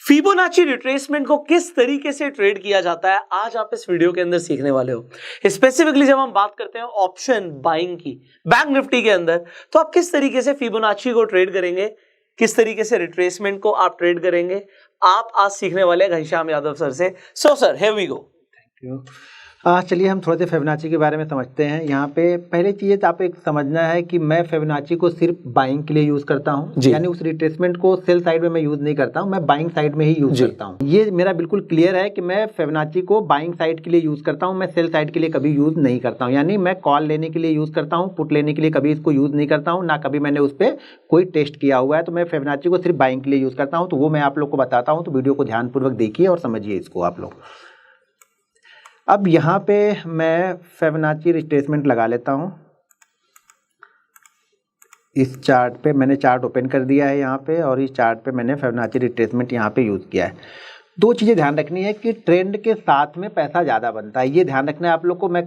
Fibonacci retracement को किस तरीके से ट्रेड किया जाता है आज आप इस वीडियो के अंदर सीखने वाले हो। स्पेसिफिकली जब हम बात करते हैं ऑप्शन बाइंग की बैंक निफ्टी के अंदर, तो आप किस तरीके से फिबोनाची को ट्रेड करेंगे, किस तरीके से रिट्रेसमेंट को आप ट्रेड करेंगे, आप आज सीखने वाले हैं घनश्याम यादव सर से। So sir, here we go. Thank you. चलिए हम थोड़े से फिबोनाची के बारे में समझते हैं। यहाँ पे पहली चीज़ आपको एक समझना है कि मैं फिबोनाची को सिर्फ बाइंग के लिए यूज़ करता हूँ, यानी उस रिट्रेसमेंट को सेल साइड में मैं यूज़ नहीं करता हूँ, मैं बाइंग साइड में ही यूज़ करता हूँ। ये मेरा बिल्कुल क्लियर है कि मैं फिबोनाची को बाइंग साइड के लिए यूज़ करता हूँ, मैं सेल साइड के लिए कभी यूज़ नहीं करता हूँ। यानी मैं कॉल लेने के लिए यूज़ करता हूँ, पुट लेने के लिए कभी इसको यूज़ नहीं करता हूँ, ना कभी मैंने उस पर कोई टेस्ट किया हुआ है। तो मैं फिबोनाची को सिर्फ बाइंग के लिए यूज़ करता हूँ, तो वो मैं आप लोग को बताता हूँ। तो वीडियो को ध्यानपूर्वक देखिए और समझिए इसको आप लोग। अब यहाँ पे मैं फिबोनाची रिट्रेसमेंट लगा लेता हूँ। इस चार्ट पे मैंने चार्ट ओपन कर दिया है यहाँ पे, और इस चार्ट पे मैंने फिबोनाची रिट्रेसमेंट यहाँ पे यूज़ किया है। दो चीज़ें ध्यान रखनी है कि ट्रेंड के साथ में पैसा ज़्यादा बनता है, ये ध्यान रखना है आप लोग को। मैं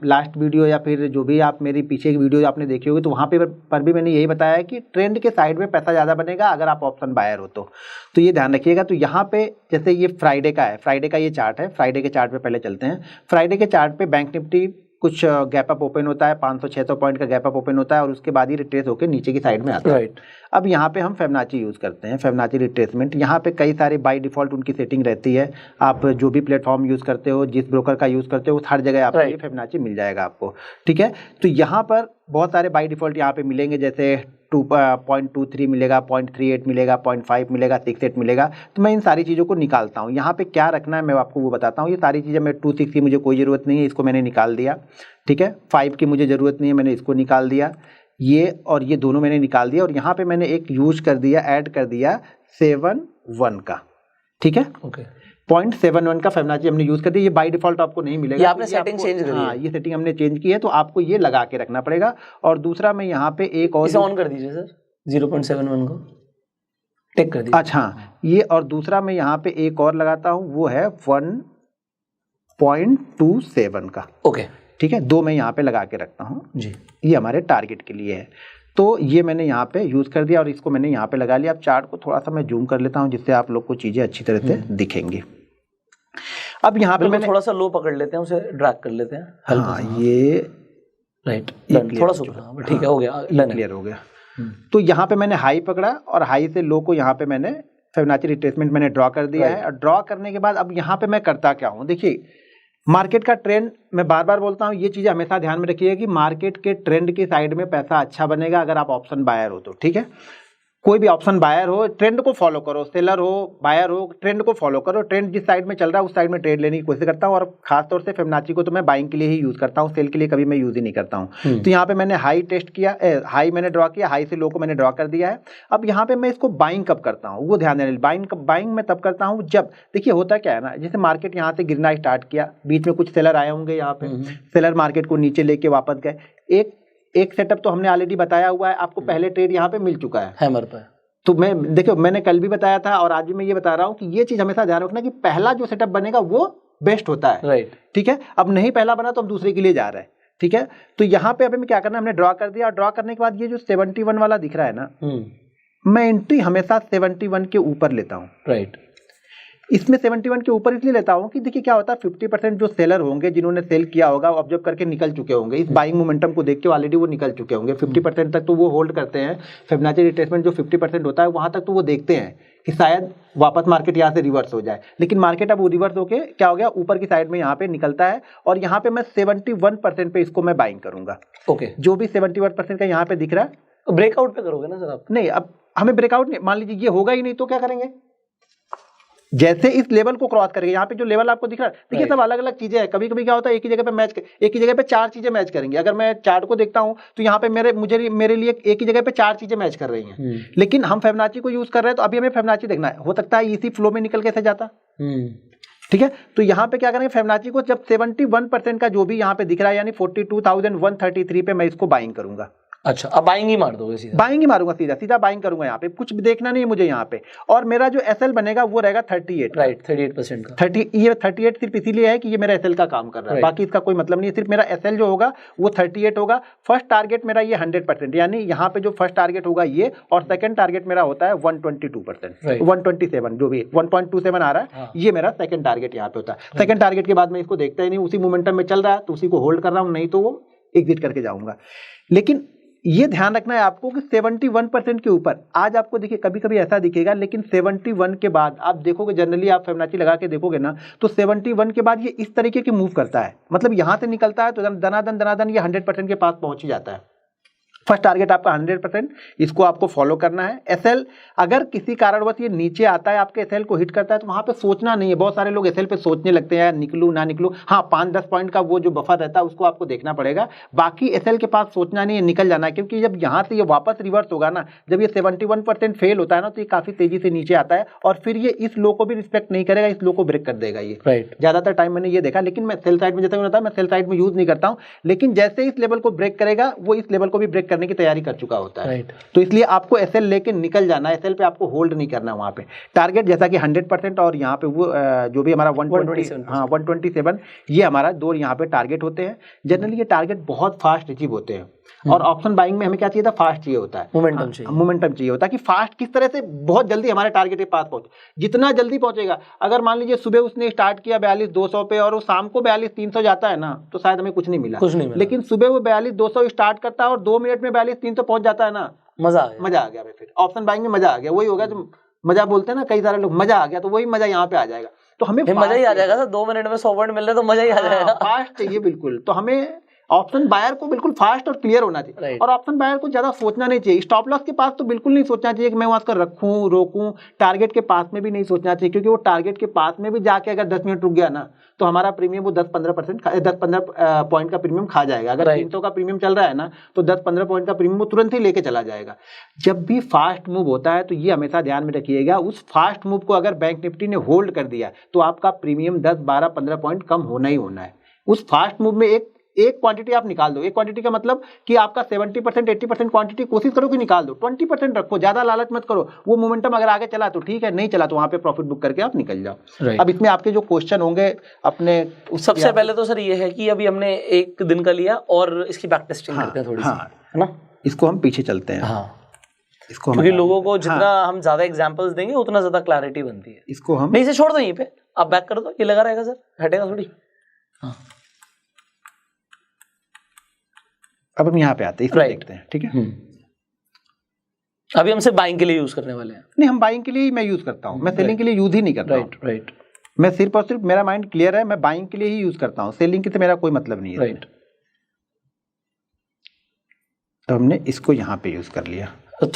लास्ट वीडियो या फिर जो भी आप मेरी पीछे की वीडियो आपने देखी होगी, तो वहाँ पर भी मैंने यही बताया है कि ट्रेंड के साइड में पैसा ज़्यादा बनेगा अगर आप ऑप्शन बायर हो तो ये ध्यान रखिएगा। तो यहाँ पे जैसे ये फ्राइडे का है, फ्राइडे का ये चार्ट है। फ्राइडे के चार्ट पे पहले चलते हैं। फ्राइडे के चार्ट पे बैंक निफ्टी कुछ गैप अप ओपन होता है, 500-600 पॉइंट का गैप अप ओपन होता है, और उसके बाद ही रिट्रेस होकर नीचे की साइड में आता है। अब यहाँ पे हम फिबोनाची यूज़ करते हैं, फिबोनाची रिट्रेसमेंट। यहाँ पे कई सारे बाय डिफ़ॉल्ट उनकी सेटिंग रहती है। आप जो भी प्लेटफॉर्म यूज़ करते हो, जिस ब्रोकर का यूज़ करते हो, हर जगह आपको ये फिबोनाची मिल जाएगा आपको, ठीक है। तो यहाँ पर बहुत सारे बाय डिफ़ॉल्ट यहाँ पे मिलेंगे, जैसे 2.23 मिलेगा, 0.38 मिलेगा, 0.5 मिलेगा, 6.8 मिलेगा। तो मैं इन सारी चीज़ों को निकालता हूँ। यहाँ पे क्या रखना है मैं आपको वो बताता हूँ। ये सारी चीज़ें मैं 2.6 की मुझे कोई ज़रूरत नहीं है, इसको मैंने निकाल दिया, ठीक है। 5 की मुझे ज़रूरत नहीं है, मैंने इसको निकाल दिया। ये और ये दोनों मैंने निकाल दिया, और यहाँ पे मैंने एक यूज कर दिया, ऐड कर दिया 7.1 का, ठीक है। ओके, 0.71 का फिबोनाची हमने यूज कर दिया। ये बाय डिफॉल्ट आपको नहीं मिलेगा, ये आपने सेटिंग चेंज करी है। हाँ, ये सेटिंग हमने चेंज की है, तो आपको ये लगा के रखना पड़ेगा। और दूसरा मैं यहाँ पे एक और, इसे ऑन कर दीजिए सर, 0.71 को टिक कर दीजिए। अच्छा, ये और दूसरा मैं यहाँ पे एक और लगाता हूँ, वो है 1.27 का, ओके, ठीक है। दो मैं यहाँ पे लगा के रखता हूँ जी, ये हमारे टारगेट के लिए है। तो ये मैंने यहाँ पे यूज़ कर दिया और इसको मैंने यहाँ पे लगा लिया। अब चार्ट को थोड़ा सा मैं जूम कर लेता हूँ, जिससे आप लोग को चीज़ें अच्छी तरह से दिखेंगी। अब यहाँ पे मैंने थोड़ा सा लो पकड़ लेते हैं, उसे ड्रैग कर लेते हैं। हाँ, ये राइट, थोड़ा सा ठीक है, हो गया, क्लियर हो गया। तो यहाँ पे मैंने हाई पकड़ा, और हाई से लो को यहाँ पे मैंने फिबोनाची रिट्रेसमेंट मैंने ड्रॉ कर दिया है। और ड्रॉ करने के बाद अब यहाँ पे मैं करता क्या हूँ, देखिए मार्केट का ट्रेंड, मैं बार बार बोलता हूँ, ये चीज़ें हमेशा ध्यान में रखिए कि मार्केट के ट्रेंड की साइड में पैसा अच्छा बनेगा अगर आप ऑप्शन बायर हो तो, ठीक है। कोई भी ऑप्शन बायर हो, ट्रेंड को फॉलो करो, सेलर हो, बायर हो, ट्रेंड को फॉलो करो। ट्रेंड जिस साइड में चल रहा है उस साइड में ट्रेड लेने की कोशिश करता हूँ। और खासतौर से फिबोनाची को तो मैं बाइंग के लिए ही यूज़ करता हूँ, सेल के लिए कभी मैं यूज़ ही नहीं करता हूँ। तो यहाँ पे मैंने हाई टेस्ट किया, हाई मैंने ड्रॉ किया, हाई से लो को मैंने ड्रॉ कर दिया है। अब यहाँ पे मैं इसको बाइंग कब करता हूँ वो ध्यान देना। बाइंग मैं तब करता हूँ जब, देखिए होता क्या है ना, जैसे मार्केट यहाँ से गिरना स्टार्ट किया, बीच में कुछ सेलर आए होंगे, यहाँ पे सेलर मार्केट को नीचे लेके वापस गए। एक सेटअप तो हमने ऑलरेडी बताया हुआ है आपको, पहले ट्रेड यहाँ पे मिल चुका है हैमर पे। तो मैं देखियो, मैंने कल भी बताया था और आज भी मैं ये बता रहा हूँ कि ये चीज हमेशा ध्यान रखना कि पहला जो सेटअप बनेगा वो बेस्ट होता है, राइट, ठीक है। अब नहीं पहला बना तो हम दूसरे के लिए जा रहे हैं, ठीक है। तो यहाँ पे अभी मैं क्या करना, हमने ड्रॉ कर दिया, और ड्रॉ करने के बाद ये जो 71 वाला दिख रहा है ना, मैं एंट्री हमेशा 71 के ऊपर लेता हूँ, राइट। इसमें 71 के ऊपर इसलिए लेता हूँ कि देखिए क्या होता है, 50% जो सेलर होंगे जिन्होंने सेल किया होगा, ऑब्जर्व करके निकल चुके होंगे, इस बाइंग मोमेंटम को देख के ऑलरेडी वो निकल चुके होंगे। 50% तक तो वो होल्ड करते हैं। फिबोनाची रिट्रेसमेंट जो 50% होता है वहाँ तक तो वो देखते हैं कि शायद वापस मार्केट यहाँ से रिवर्स हो जाए, लेकिन मार्केट अब वो रिवर्स होके क्या हो गया, ऊपर की साइड में यहाँ पे निकलता है, और यहाँ पे मैं 71% पे इसको मैं बाइंग करूंगा। ओके, जो भी 71% का यहाँ पे दिख रहा है, ब्रेकआउट पे करोगे ना सर आप? नहीं, अब हमें ब्रेकआउट नहीं, मान लीजिए ये होगा ही नहीं तो क्या करेंगे, जैसे इस लेवल को क्रॉस करेंगे, यहाँ पे जो लेवल आपको दिख रहा है, देखिए सब अलग अलग चीजें हैं। कभी कभी क्या होता है, एक ही जगह पे चार चीजें मैच करेंगी। अगर मैं चार्ट को देखता हूँ तो यहाँ पे मेरे लिए एक ही जगह पे चार चीजें मैच कर रही हैं, लेकिन हम फिबोनाची को यूज कर रहे हैं, तो अभी हमें फिबोनाची देखना है, हो सकता है इसी फ्लो में निकल कैसे जाता, ठीक है। तो यहाँ पे क्या करेंगे, फिबोनाची को जब 71% का जो भी यहाँ पे दिख रहा है, यानी 42,133 पे मैं इसको बाइंग करूंगा। अच्छा, अब बाइंग ही मार दोगे सीधा? बाइंग ही मारूंगा, सीधा सीधा बाइंग करूंगा, यहाँ पे कुछ भी देखना नहीं है मुझे यहाँ पे। और मेरा जो एसएल बनेगा वो रहेगा 38, राइट, 38% का। 30, ये 38 सिर्फ इसीलिए है कि ये मेरा एसएल का काम कर रहा है, बाकी इसका कोई मतलब नहीं है। सिर्फ मेरा एसएल जो होगा वो 38 होगा। फर्स्ट टारगेट मेरा ये 100%, यानी यहाँ पे जो फर्स्ट टारगेट होगा ये, और सेकंड टारगेट मेरा होता है 122%, 127 जो भी 1.27 आ रहा है, ये मेरा सेकंड टारगेट यहाँ पे होता है। सेकंड टारगेट के बाद मैं इसको देखता ही नहीं, उसी मोमेंटम में चल रहा है तो उसी को होल्ड कर रहा हूँ, नहीं तो वो एग्जिट करके जाऊंगा। लेकिन ये ध्यान रखना है आपको कि 71% के ऊपर आज आपको देखिए कभी कभी ऐसा दिखेगा, लेकिन 71 के बाद आप देखोगे, जनरली आप फिबोनाची लगा के देखोगे ना, तो 71 के बाद ये इस तरीके की मूव करता है, मतलब यहाँ से निकलता है तो दनादन ये 100% के पास पहुंच ही जाता है। फर्स्ट टारगेट आपका 100%, इसको आपको फॉलो करना है। एसएल अगर किसी कारणवश ये नीचे आता है, आपके एसएल को हिट करता है, तो वहां पे सोचना नहीं है। बहुत सारे लोग एसएल पे सोचने लगते हैं, निकलूं ना निकलूं। हाँ, 5-10 पॉइंट का वो जो बफर रहता है उसको आपको देखना पड़ेगा, बाकी एसएल के पास सोचना नहीं है, निकल जाना है। क्योंकि जब यहाँ से ये वापस रिवर्स होगा ना, जब ये 71% फेल होता है ना, तो ये काफी तेजी से नीचे आता है और फिर ये इस लो को भी रिस्पेक्ट नहीं करेगा, इस लो को ब्रेक कर देगा ये। राइट, ज्यादातर टाइम मैंने ये देखा, लेकिन मैं सेल साइड में, जैसा मैंने बताया, मैं सेल साइड में यूज नहीं करता हूँ, लेकिन जैसे इस लेवल को ब्रेक करेगा वो इस लेवल को भी ब्रेक करने की तैयारी कर चुका होता है। राइट, तो इसलिए आपको एसएल लेके निकल जाना है, एसएल पे आपको होल्ड नहीं करना। वहां पे टारगेट जैसा कि 100% और यहाँ पे वो जो भी हमारा 127, ये हमारा दो यहाँ पे टारगेट होते हैं। जनरली ये टारगेट बहुत फास्ट अचीव होते हैं, और ऑप्शन बाइंग में हमें क्या चाहिए था, फास्ट चाहिए होता है, मोमेंटम चाहिए, मोमेंटम चाहिए होता है कि फास्ट किस तरह से बहुत जल्दी हमारे टारगेट के पास पहुंचे। जितना जल्दी पहुंचेगा, अगर मान लीजिए सुबह उसने स्टार्ट किया 42,200 पे और वो शाम को 42,300 जाता है ना, तो शायद हमें कुछ नहीं मिला। लेकिन सुबह वो 42,200 स्टार्ट करता है और 2 मिनट में 42,300 पहुंच जाता है ना, मजा आ गया। फिर ऑप्शन बाइंग में मजा आ गया, वही होगा जो मजा बोलते हैं ना कई सारे लोग, मजा आ गया, तो वही मजा यहाँ पे आ जाएगा। तो हमें मजा ही आ जाएगा सर, 2 मिनट में 100 पॉइंट मिल रहे तो मजा ही आ जाएगा। फास्ट चाहिए बिल्कुल, तो हमें ऑप्शन बायर को बिल्कुल फास्ट और क्लियर होना चाहिए। और ऑप्शन बायर को ज्यादा सोचना नहीं चाहिए। स्टॉप लॉस के पास तो बिल्कुल नहीं सोचना चाहिए कि मैं वहां पर रखूं रोकूं, टारगेट के पास में भी नहीं सोचना चाहिए, क्योंकि वो टारगेट के पास में भी जाके अगर 10 मिनट रुक गया ना, तो हमारा प्रीमियम वो 10-15 पॉइंट का प्रीमियम खा जाएगा। अगर 300 का प्रीमियम चल रहा है ना, तो 10-15 पॉइंट का प्रीमियम वो तुरंत ही लेके चला जाएगा। जब भी फास्ट मूव होता है तो ये हमेशा ध्यान में रखिएगा, उस फास्ट मूव को अगर बैंक निफ्टी ने होल्ड कर दिया तो आपका प्रीमियम 10-12-15 पॉइंट कम होना ही होना है। उस फास्ट मूव में एक क्वांटिटी आप निकाल दो। एक क्वांटिटी का मतलब कि आपका 70% 80% क्वांटिटी कोशिश करो कि निकाल दो, 20% रखो, ज्यादा लालच मत करो। वो मोमेंटम अगर आगे चला तो ठीक है, नहीं चला तो वहां पे प्रॉफिट बुक करके आप निकल जाओ। अब इसमें आपके जो क्वेश्चन होंगे अपने, सबसे पहले तो सर ये है कि अभी हमने एक दिन का लिया और इसकी बैक टेस्टिंग करते हैं थोड़ी सी, है ना। इसको हम पीछे चलते हैं। इसको क्योंकि लोगों को जितना हम ज्यादा एग्जांपल्स देंगे उतना ज्यादा क्लैरिटी बनती है। इसको हम नहीं, इसे छोड़ दो यहीं पे, आप बैक कर दो, ये लगा रहेगा सर, हटेगा थोड़ी। अब हम यहाँ पे आते हैं, देखते हैं, ठीक है। अभी हम सिर्फ बाइंग के लिए यूज करने वाले हैं। नहीं, हम बाइंग के लिए मैं यूज करता हूँ, मैं सेलिंग के लिए यूज ही नहीं करता। राइट, मैं सिर्फ और सिर्फ, मेरा माइंड क्लियर है, मैं बाइंग के लिए ही यूज करता हूँ, सेलिंग के से मेरा कोई मतलब नहीं है। राइट, तो हमने इसको यहाँ पे यूज कर लिया,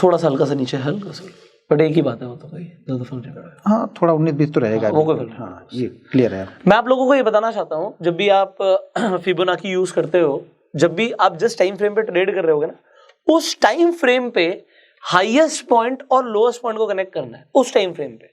थोड़ा सा हल्का सा नीचे, हल्का सा, बट एक ही बात है, वो तो कोई ज्यादा फर्क नहीं पड़ेगा। हाँ, थोड़ा 19-20 तो रहेगा, वो कोई फर्क। हाँ, ये क्लियर है। मैं आप लोगों को ये बताना चाहता हूँ, जब भी आप फिबोनाची यूज करते हो, जब भी आप जिस टाइम फ्रेम पे ट्रेड कर रहे होगे ना, उस टाइम फ्रेम पे हाईएस्ट पॉइंट और लोएस्ट पॉइंट को कनेक्ट करना है उस टाइम फ्रेम पे।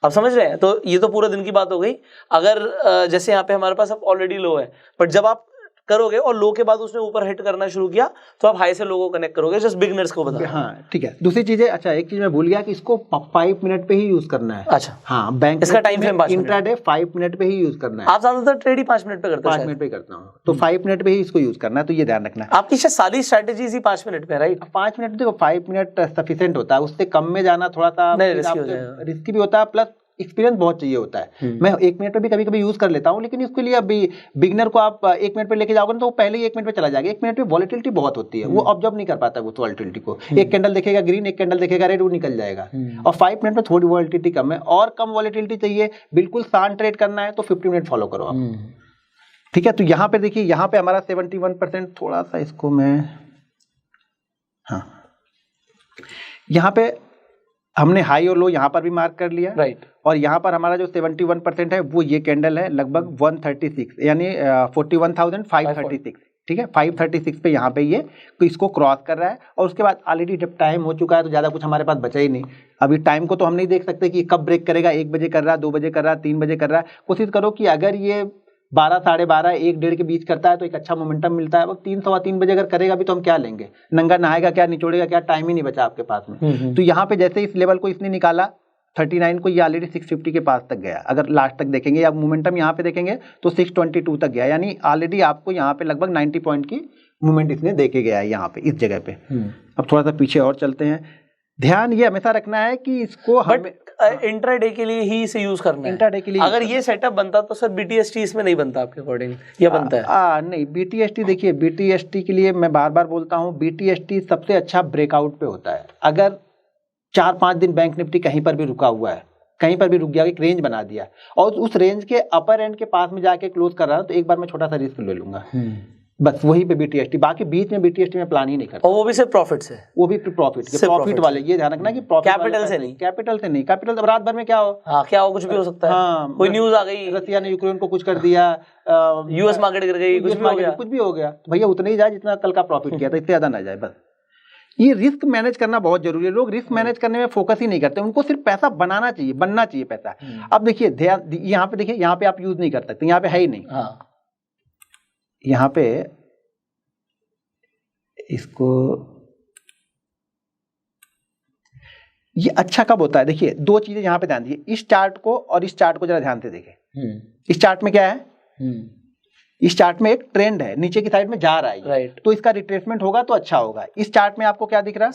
आप समझ रहे हैं? तो ये तो पूरा दिन की बात हो गई। अगर जैसे यहाँ पे हमारे पास अब ऑलरेडी लो है, बट जब आप करोगे और लो के बाद उसने ऊपर हिट करना शुरू किया तो आप हाई से लो को कनेक्ट करोगे, जस्ट बिगिनर्स को बता। हाँ, ठीक है। दूसरी चीज है, अच्छा एक चीज मैं भूल गया कि इसको 5 मिनट पे ही यूज करना है। अच्छा, हाँ, बैंक इसका टाइम फ्रेम इंट्राडे 5 मिनट पे ही यूज करना है। आप ज्यादातर ट्रेड ही 5 मिनट पे करते हैं? 5 मिनट पे करता हूँ, तो 5 मिनट पे ही इसको यूज करना है, तो ये ध्यान रखना है। आपकी शायद सारी स्ट्रेटेजीज ही 5 मिनट पे, राइट? 5 मिनट, देखो 5 मिनट सफिशिएंट होता है, उससे कम में जाना थोड़ा सा रिस्की भी होता है, प्लस एक्सपीरियंस बहुत चाहिए होता है। मैं 1 मिनट पे भी कभी कभी यूज कर लेता हूँ, लेकिन इसके लिए अभी बिगिनर को आप 1 मिनट पे लेके जाओगे ना, तो वो पहले ही 1 मिनट पे चला जाएगा। 1 मिनट पे वॉलेटिलिटी बहुत होती है, वो ऑब्जर्व नहीं कर पाता वो वॉलेटिलिटी को। एक कैंडल देखेगा ग्रीन, एक कैंडल देखेगा रेड, वो निकल जाएगा। और 5 मिनट में थोड़ी वॉलेटिलिटी कम है, और कम वॉलेटिलिटी चाहिए, बिल्कुल शांत ट्रेड करना है, तो 50 मिनट फॉलो करो आप, ठीक है। तो यहाँ पे देखिए, यहाँ पे हमारा 71%, थोड़ा सा इसको मैं, हाँ, यहाँ पे हमने हाई और लो यहाँ पर भी मार्क कर लिया, राइट। और यहाँ पर हमारा जो 71% है वो ये कैंडल है, लगभग 136, यानी 41,536, ठीक है। 536 पे यहाँ पे ये इसको क्रॉस कर रहा है, और उसके बाद ऑलरेडी जब टाइम हो चुका है तो ज़्यादा कुछ हमारे पास बचा ही नहीं। अभी टाइम को तो हम नहीं देख सकते कि कब ब्रेक करेगा, 1 बजे कर रहा है, 2 बजे कर रहा है, 3 बजे कर रहा है। कोशिश करो कि अगर ये 12, 12:30, 1, 1:30 के बीच करता है तो एक अच्छा मोमेंटम मिलता है। अब 3, सवा 3 बजे अगर करेगा भी तो हम क्या लेंगे, नंगा नहाएगा क्या, निचोड़ेगा क्या, टाइम ही नहीं बचा आपके पास में। तो यहाँ पे जैसे इस लेवल को इसने निकाला 39 को, ये ऑलरेडी 650 के पास तक गया। अगर लास्ट तक देखेंगे या मोमेंटम यहाँ पे देखेंगे तो 622 तक गया, यानी ऑलरेडी आपको यहाँ पे लगभग 90 पॉइंट की मूवमेंट इसने देके गया है यहाँ पे इस जगह पे। अब थोड़ा सा पीछे और चलते हैं। ध्यान ये हमेशा रखना है कि इसको बट इंट्राडे के लिए ही इसे यूज करना है। इंट्राडे के लिए अगर ये सेटअप बनता तो सर बीटीएसटी इसमें नहीं बनता आपके अकॉर्डिंग, या बनता है? नहीं, बीटीएसटी देखिए, बीटीएसटी के लिए मैं बार बार बोलता हूँ, बीटीएसटी सबसे अच्छा ब्रेकआउट पे होता है। अगर 4-5 दिन बैंक निफ्टी कहीं पर भी रुका हुआ है, कहीं पर भी रुक गया, एक रेंज बना दिया और उस रेंज के अपर एंड के पास में जाके क्लोज कर रहा है तो एक बार मैं छोटा सा रिस्क ले लूंगा, बस वही पे बीटीएसटी। बाकी बीच में बीटीएसटी में प्लान ही नहीं करता। और वो भी सिर्फ प्रॉफिट से, वो भी प्रॉफिट वाले, ये ध्यान रखना कि प्रॉफिट कैपिटल से नहीं, कैपिटल से नहीं। कैपिटल रात भर में क्या हो, क्या हो, कुछ भी हो सकता है। हाँ, कोई न्यूज आ गई, रसिया ने यूक्रेन को कुछ कर दिया, यूएस मार्केट गिर गई, कुछ भी हो गया तो भैया उतना ही जाए जितना कल का प्रॉफिट किया था, इससे ज्यादा ना जाए। बस ये रिस्क मैनेज करना बहुत जरूरी है। लोग रिस्क मैनेज करने में फोकस ही नहीं करते, उनको सिर्फ पैसा बनाना चाहिए, बनना चाहिए पैसा। अब देखिए ध्यान, यहाँ पे देखिए, यहाँ पे आप यूज नहीं कर सकते, यहाँ पे है ही नहीं। यहाँ पे इसको, ये अच्छा कब होता है, देखिए 2 चीजें यहाँ पे ध्यान दीजिए, इस चार्ट को और इस चार्ट को जरा ध्यान से देखें। इस चार्ट में क्या है, इस चार्ट में एक ट्रेंड है, नीचे की साइड में जा रहा है, राइट। तो इसका रिट्रेसमेंट होगा तो अच्छा होगा। इस चार्ट में आपको क्या दिख रहा है,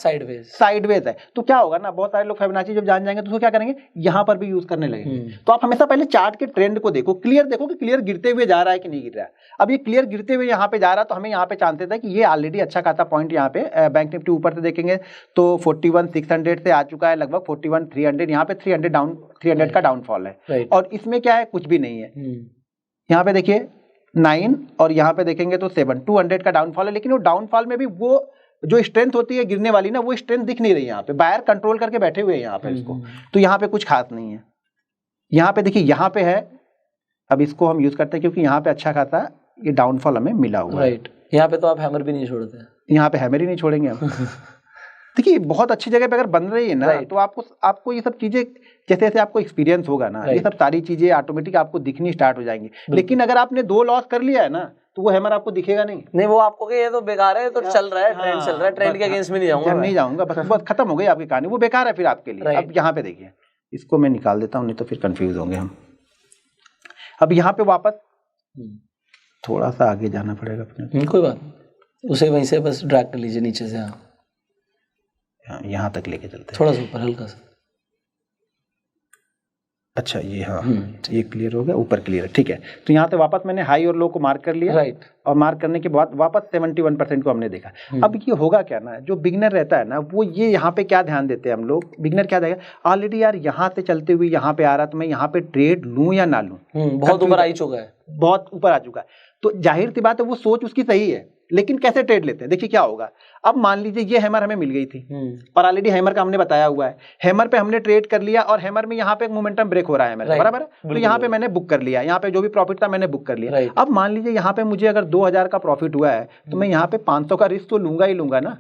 साइडवेज है। तो क्या होगा ना, बहुत सारे लोग फिबोनाची जब जान जाएंगे तो उसको क्या करेंगे, यहाँ पर भी यूज करने लगेंगे। तो आप हमेशा पहले चार्ट के ट्रेंड को देखो, क्लियर देखो कि क्लियर गिरते हुए जा रहा है कि नहीं गिर रहा है। अब ये क्लियर गिरते हुए यहाँ पे जा रहा है तो हमें यहाँ पे चांसेस है कि ये ऑलरेडी अच्छा खासा पॉइंट यहाँ पे बैंक निफ्टी ऊपर से देखेंगे तो 41,600 से आ चुका है, लगभग 41,300। यहाँ पे 300 का डाउनफॉल है और इसमें क्या है, कुछ भी नहीं है। यहाँ पे देखिए 9 और यहाँ पे देखेंगे तो 7, 200 का डाउनफॉल है। लेकिन वो डाउनफॉल में भी वो जो स्ट्रेंथ होती है गिरने वाली ना, वो स्ट्रेंथ दिख नहीं रही। यहाँ पे बायर कंट्रोल करके बैठे हुए हैं यहाँ पे इसको, तो यहाँ पे कुछ खास नहीं है। यहाँ पे देखिए, यहाँ पे है, अब इसको हम यूज करते हैं क्योंकि यहाँ पे अच्छा खासा ये डाउनफॉल हमें मिला हुआ है। यहाँ पे तो आप हैमर भी नहीं छोड़ते, यहाँ पे हैमर ही नहीं छोड़ेंगे हम। देखिए बहुत अच्छी जगह पे अगर बन रही है ना, तो आपको ये सब चीजें जैसे जैसे आपको एक्सपीरियंस होगा ना, ये सब सारी चीजें ऑटोमेटिक आपको दिखनी स्टार्ट हो जाएंगी। लेकिन अगर आपने 2 लॉस कर लिया है ना, तो वो हैमर आपको दिखेगा नहीं, वो आपको ये तो बेकार है, तो चल रहा है, ट्रेंड चल रहा है, ट्रेंड के अगेंस्ट में नहीं जाऊंगा, बस खत्म हो गई आपकी कहानी, वो बेकार है फिर आपके लिए। अब यहाँ पे देखिए, इसको मैं निकाल देता हूँ, नहीं तो फिर कंफ्यूज होंगे हम। अब यहाँ पे वापस थोड़ा सा आगे जाना पड़ेगा अपने, कोई बात, उसे वहीं से बस ड्रैग कर लीजिए नीचे से, यहाँ तक लेके चलते हैं, थोड़ा सा ऊपर हल्का सा। अच्छा ये, हाँ ये क्लियर हो गया, ऊपर क्लियर है, ठीक है। तो यहाँ से वापस मैंने हाई और लो को मार्क कर लिया, राइट। और मार्क करने के बाद वापस 71% को हमने देखा। अब ये होगा क्या ना, जो बिगनर रहता है ना, वो ये यहाँ पे क्या ध्यान देते हैं हम लोग, बिगनर क्या देगा, ऑलरेडी यार यहाँ से चलते हुए यहाँ पे आ रहा, तो मैं यहाँ पे ट्रेड लूँ या ना लूँ, बहुत ऊपर आ चुका है, बहुत ऊपर आ चुका है। तो जाहिर सी बात है वो सोच उसकी सही है, लेकिन कैसे ट्रेड लेते हैं, देखिए क्या होगा। अब मान लीजिए ये हैमर हमें मिल गई थी, पर ऑलरेडी हैमर का हमने बताया हुआ है, हैमर पे हमने ट्रेड कर लिया और हैमर में यहाँ पे एक मोमेंटम ब्रेक हो रहा है मेरा, बराबर है। तो यहाँ पे मैंने बुक कर लिया, यहाँ पे जो भी प्रॉफिट था मैंने बुक कर लिया। अब मान लीजिए यहाँ पे मुझे अगर 2000 का प्रॉफिट हुआ है, तो मैं यहाँ पे 500 का रिस्क तो लूंगा ही लूंगा ना।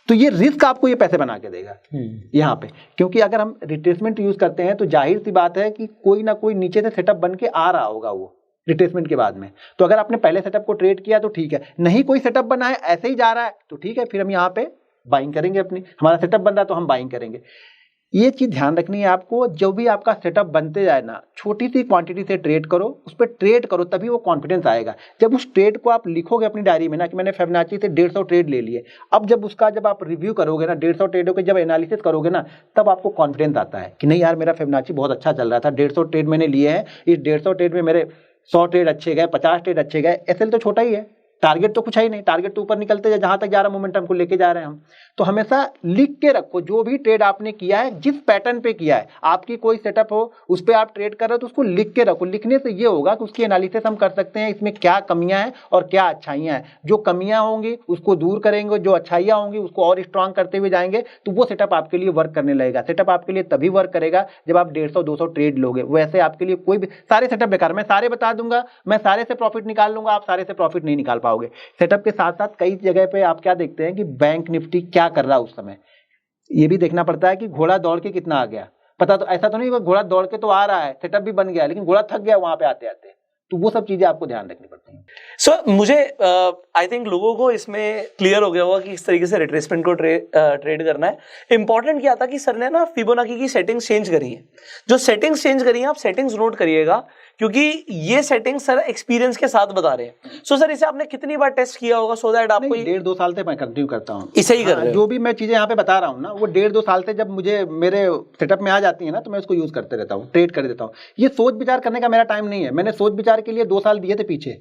तो ये रिस्क आपको ये पैसे बना के देगा यहाँ पे, क्योंकि अगर हम रिट्रेसमेंट यूज करते हैं तो जाहिर सी बात है कि कोई ना कोई नीचे से सेटअप बन के आ रहा होगा वो रिट्रेसमेंट के बाद में। तो अगर आपने पहले सेटअप को ट्रेड किया तो ठीक है, नहीं कोई सेटअप बना है, ऐसे ही जा रहा है तो ठीक है, फिर हम यहाँ पे बाइंग करेंगे अपनी, हमारा सेटअप बन रहा है तो हम बाइंग करेंगे। ये चीज ध्यान रखनी है आपको, जब भी आपका सेटअप बनते जाए ना, छोटी सी क्वांटिटी से ट्रेड करो, उस पर ट्रेड करो, तभी वो कॉन्फिडेंस आएगा। जब उस ट्रेड को आप लिखोगे अपनी डायरी में ना कि मैंने फिबोनाची से 150 ट्रेड ले लिए, अब जब आप रिव्यू करोगे ना 150 ट्रेडों के, जब एनालिसिस करोगे ना, तब आपको कॉन्फिडेंस आता है कि नहीं यार मेरा फिबोनाची बहुत अच्छा चल रहा था, 150 ट्रेड मैंने लिए हैं, इस 150 ट्रेड में मेरे 100 ट्रेड अच्छे गए, 50 ट्रेड अच्छे गए। एसएल तो छोटा ही है, टारगेट तो कुछ है ही नहीं, टारगेट तो ऊपर निकलते जाए, जहां तक जा रहा मोमेंटम को लेके जा रहे हैं हम। तो हमेशा लिख के रखो जो भी ट्रेड आपने किया है, जिस पैटर्न पे किया है, आपकी कोई सेटअप हो उस पे आप ट्रेड कर रहे हो तो उसको लिख के रखो। लिखने से ये होगा कि उसकी एनालिसिस हम कर सकते हैं, इसमें क्या कमियां हैं और क्या अच्छाइयां हैं। जो कमियां होंगी उसको दूर करेंगे, जो अच्छाइयां होंगी उसको और स्ट्रांग करते हुए जाएंगे, तो वो सेटअप आपके लिए वर्क करने लगेगा। सेटअप आपके लिए तभी वर्क करेगा जब आप 150-200 ट्रेड लोगे, वैसे आपके लिए कोई भी सारे सेटअप बेकार। मैं सारे बता दूंगा, मैं सारे से प्रॉफिट निकाल लूंगा, आप सारे से प्रॉफिट नहीं निकाल पाओगे। सेटअप के साथ साथ कई जगह पे आप क्या देखते हैं कि बैंक निफ्टी क्या कर रहा है उस समय, ये भी देखना पड़ता है कि घोड़ा दौड़ के कितना आ गया। पता तो ऐसा तो नहीं घोड़ा दौड़ के तो आ रहा है, सेटअप भी बन गया, लेकिन घोड़ा थक गया वहां पे आते आते, तो वो सब चीजें आपको ध्यान रखनी पड़ती हैं। सो मुझे आई थिंक लोगों को इसमें क्लियर हो गया होगा कि इस तरीके से रिट्रेसमेंट को ट्रेड करना है। इंपॉर्टेंट क्या था कि सर ने ना फिबोनाची की सेटिंग्स चेंज करी है। जो सेटिंग्स चेंज करी है आप सेटिंग्स नोट करिएगा, क्योंकि ये सेटिंग्स सर एक्सपीरियंस के साथ बता रहे हैं। सो सर इसे आपने कितनी बार टेस्ट किया होगा सो दैट आपको 1.5-2 साल से मैं कंटिन्यू करता हूँ इसे ही कर रहे हो? जो भी मैं चीजें यहाँ पे बता रहा हूँ ना, वो 1.5-2 साल से जब मुझे मेरे सेटअप में आ जाती है ना, तो मैं उसको यूज करते रहता हूँ, ट्रेड कर देता हूँ। ये सोच विचार करने का मेरा टाइम नहीं है। मैंने सोच विचार के लिए 2 साल दिए थे पीछे।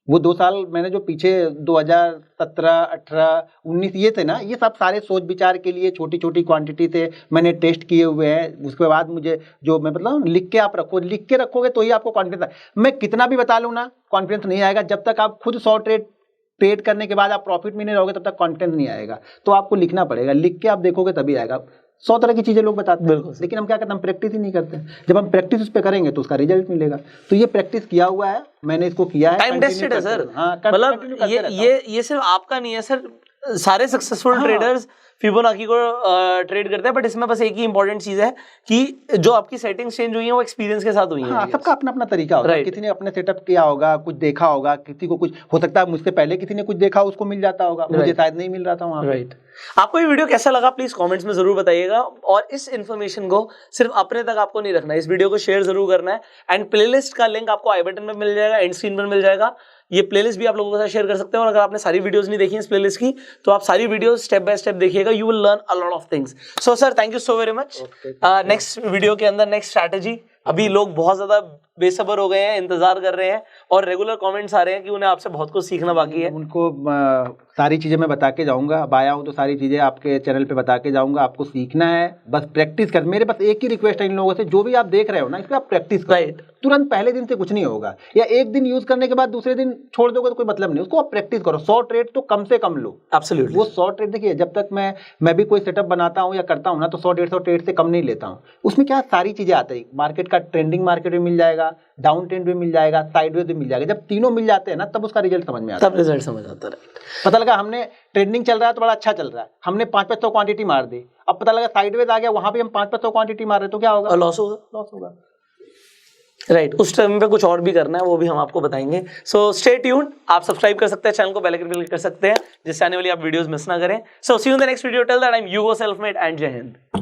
वो 2 साल मैंने जो पीछे 2017, 18, 19 ये थे ना, ये सब सारे सोच विचार के लिए छोटी छोटी क्वांटिटी थे, मैंने टेस्ट किए हुए हैं। उसके बाद मुझे जो मैं मतलब लिख के आप रखो, लिख के रखोगे तो ही आपको कॉन्फिडेंस है। मैं कितना भी बता लूँ ना, कॉन्फिडेंस नहीं आएगा। जब तक आप खुद 100 ट्रेड करने के बाद आप प्रॉफिट में नहीं रहोगे तब तक कॉन्फिडेंस नहीं आएगा। तो आपको लिखना पड़ेगा, लिख के आप देखोगे तभी आएगा। 100 तरह की चीजें लोग बताते हैं, लेकिन हम क्या करते हैं, हम प्रैक्टिस ही नहीं करते। जब हम प्रैक्टिस उस पर करेंगे तो उसका रिजल्ट मिलेगा। तो ये प्रैक्टिस किया हुआ है, मैंने इसको किया है, टाइम टेस्टेड है सर। मतलब ये सिर्फ आपका नहीं है सर, सारे सक्सेसफुल ट्रेडर्स फिबोनाची को ट्रेड करते हैं। बट इसमें बस एक ही इंपॉर्टेंट चीज है कि जो आपकी सेटिंग्स चेंज हुई है वो एक्सपीरियंस के साथ हुई है। सबका अपना अपना तरीका होता है। किसी ने अपने सेटअप किया होगा, कुछ देखा होगा, किसी को कुछ हो सकता है मुझसे पहले किसी ने कुछ देखा उसको मिल जाता होगा, मुझे शायद नहीं मिल रहा था वहाँ। राइट। आपको ये वीडियो कैसा लगा प्लीज कमेंट्स में जरूर बताइएगा। और इस इन्फॉर्मेशन को सिर्फ अपने तक आपको नहीं रखना है, इस वीडियो को शेयर जरूर करना है। एंड प्लेलिस्ट का लिंक आपको आई बटन में मिल जाएगा, एंड स्क्रीन पर मिल जाएगा। ये प्लेलिस्ट भी आप लोगों के साथ शेयर कर सकते हैं। और अगर आपने सारी वीडियोस नहीं देखी इस प्लेलिस्ट की तो आप सारी वीडियोस स्टेप बाय स्टेप देखिएगा, you will learn a lot of things. So sir thank you so very much. Next video के अंदर नेक्स्ट स्ट्रैटेजी। अभी लोग बहुत ज्यादा बेसब्र हो गए हैं, इंतजार कर रहे हैं और रेगुलर कमेंट्स आ रहे हैं कि उन्हें आपसे बहुत कुछ सीखना बाकी है। उनको सारी चीजें मैं बता के जाऊंगा। अब आया हूँ तो सारी चीजें आपके चैनल पे बता के जाऊंगा। आपको सीखना है, बस प्रैक्टिस कर। मेरे पास एक ही रिक्वेस्ट है इन लोगों से, जो भी आप देख रहे हो ना, इस पे आप प्रैक्टिस करो। तुरंत पहले दिन से कुछ नहीं होगा, या एक दिन यूज करने के बाद दूसरे दिन छोड़ दोगे तो कोई मतलब नहीं। उसको आप प्रैक्टिस करो। 100 ट्रेड तो कम से कम लो। एब्सोल्युटली। वो 100 ट्रेड देखिए, जब तक मैं भी कोई सेटअप बनाता हूँ या करता हूँ ना, तो 100-150 ट्रेड से कम नहीं लेता हूँ। उसमें क्या सारी चीजें आती है, मार्केट का ट्रेंडिंग मार्केट भी मिल जाएगा, डाउन ट्रेंड भी मिल जाएगा, साइडवेज भी मिल जाएगा। जब तीनों मिल जाते हैं ना, तब उसका रिजल्ट समझ में आता है। तब रिजल्ट समझ आता है। पता लगा हमने ट्रेंडिंग चल रहा है तो बड़ा अच्छा चल रहा है, हमने 500 क्वांटिटी मार दी। अब पता लगा साइडवेज आ गया, वहां भी हम 500 क्वांटिटी मार रहे, तो क्या होगा? लॉस होगा। राइट। उस टाइम पे कुछ और भी करना है, वो भी हम आपको बताएंगे। So stay tuned. आप सब्सक्राइब कर सकते हैं चैनल को, बेल आइकन क्लिक कर सकते हैं जिससे आने वाली आप वीडियोस मिस ना करें। So see you in the next video. Till that I am यूगो सेल्फ मेड एंड जय हिंद।